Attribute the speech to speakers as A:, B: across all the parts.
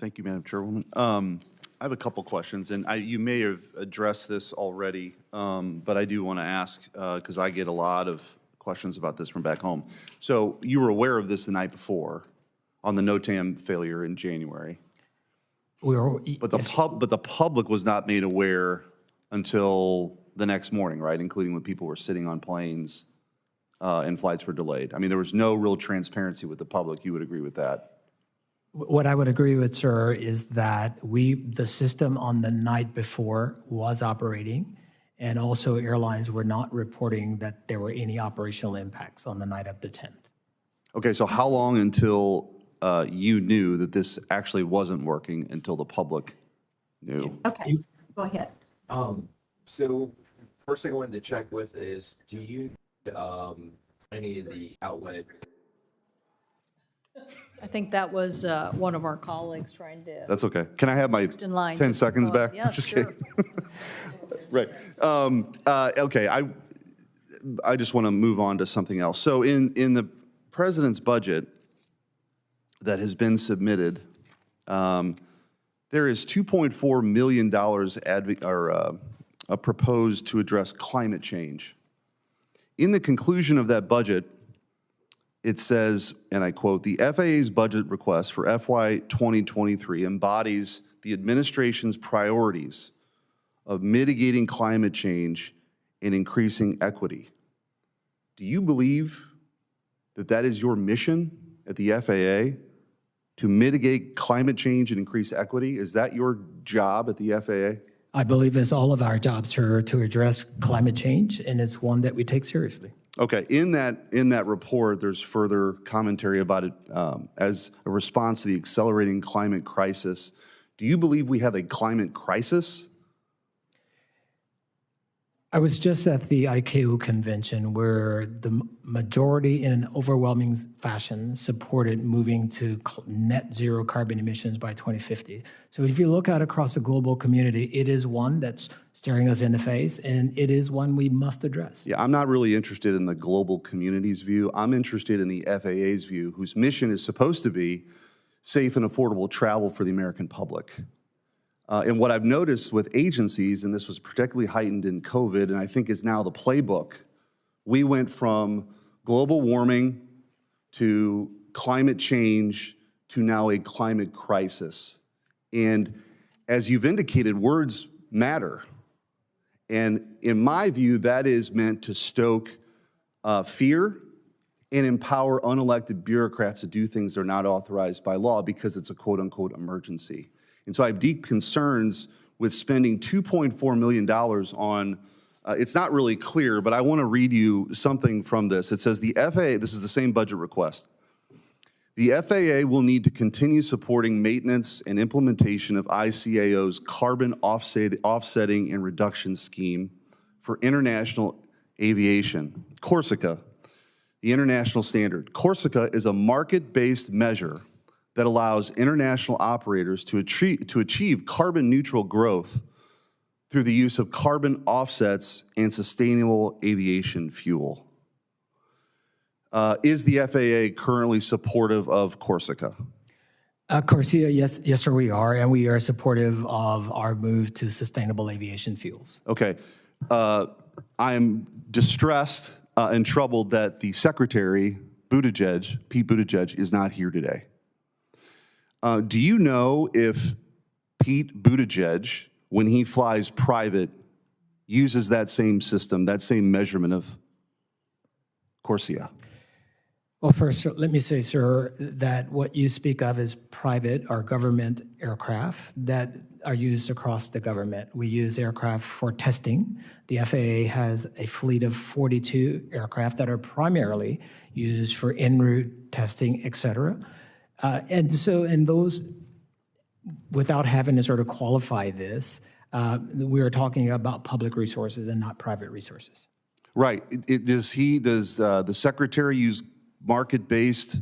A: Thank you, Madam Chairwoman. I have a couple questions, and you may have addressed this already, but I do want to ask because I get a lot of questions about this from back home. So you were aware of this the night before on the NOTAM failure in January, but the public was not made aware until the next morning, right? Including when people were sitting on planes and flights were delayed. I mean, there was no real transparency with the public. You would agree with that?
B: What I would agree with, sir, is that the system on the night before was operating, and also airlines were not reporting that there were any operational impacts on the night of the 10th.
A: Okay, so how long until you knew that this actually wasn't working until the public knew?
C: Okay, go ahead.
D: So first thing I wanted to check with is, do you any of the outlet?
E: I think that was one of our colleagues trying to.
A: That's okay. Can I have my
E: in line
A: 10
E: just
A: seconds
E: before.
A: back?
E: Yeah,
A: Just
E: sure.
A: kidding. Right. Okay, I just want to move on to something else. So in the president's budget that has been submitted, there is $2.4 million proposed to address climate change. In the conclusion of that budget, it says, and I quote, "The FAA's budget request for FY 2023 embodies the administration's priorities of mitigating climate change and increasing equity." Do you believe that that is your mission at the FAA, to mitigate climate change and increase equity? Is that your job at the FAA?
B: I believe it's all of our jobs, sir, to address climate change, and it's one that we take seriously.
A: Okay, in that report, there's further commentary about it as a response to the accelerating climate crisis. Do you believe we have a climate crisis?
B: I was just at the ICAO convention where the majority in an overwhelming fashion supported moving to net zero carbon emissions by 2050. So if you look out across the global community, it is one that's staring us in the face, and it is one we must address.
A: Yeah, I'm not really interested in the global community's view. I'm interested in the FAA's view, whose mission is supposed to be safe and affordable travel for the American public. And what I've noticed with agencies, and this was particularly heightened in COVID, and I think is now the playbook, we went from global warming to climate change to now a climate crisis. And as you've indicated, words matter. And in my view, that is meant to stoke fear and empower unelected bureaucrats to do things that are not authorized by law because it's a quote-unquote emergency. And so I have deep concerns with spending $2.4 million on, it's not really clear, but I want to read you something from this. It says the FAA, this is the same budget request, the FAA will need to continue supporting maintenance and implementation of ICAO's carbon offsetting and reduction scheme for international aviation. Corsica, the international standard. Corsica is a market-based measure that allows international operators to achieve carbon neutral growth through the use of carbon offsets and sustainable aviation fuel. Is the FAA currently supportive of Corsica?
B: Corsica, yes, sir, we are, and we are supportive of our move to sustainable aviation fuels.
A: Okay. I am distressed and troubled that the Secretary, Buttigieg, Pete Buttigieg, is not here today. Do you know if Pete Buttigieg, when he flies private, uses that same system, that same measurement of Corsica?
B: Well, first, let me say, sir, that what you speak of is private or government aircraft that are used across the government. We use aircraft for testing. The FAA has a fleet of 42 aircraft that are primarily used for en route testing, et cetera. And so in those, without having to sort of qualify this, we are talking about public resources and not private resources.
A: Right. Does the Secretary use market-based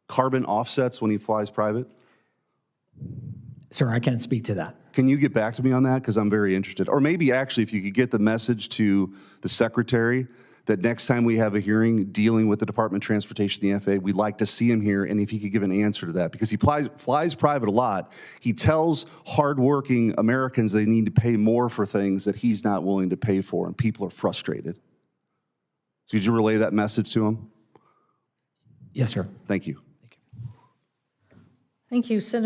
A: carbon offsets when he flies private?
B: Sir, I can't speak to that.
A: Can you get back to me on that? Because I'm very interested. Or maybe actually if you could get the message to the Secretary that next time we have a hearing dealing with the Department of Transportation, the FAA, we'd like to see him here, and if he could give an answer to that, because he flies private a lot. He tells hardworking Americans they need to pay more for things that he's not willing to pay for, and people are frustrated. So did you relay that message to him?
B: Yes, sir.
A: Thank you.
E: Thank you, Senator.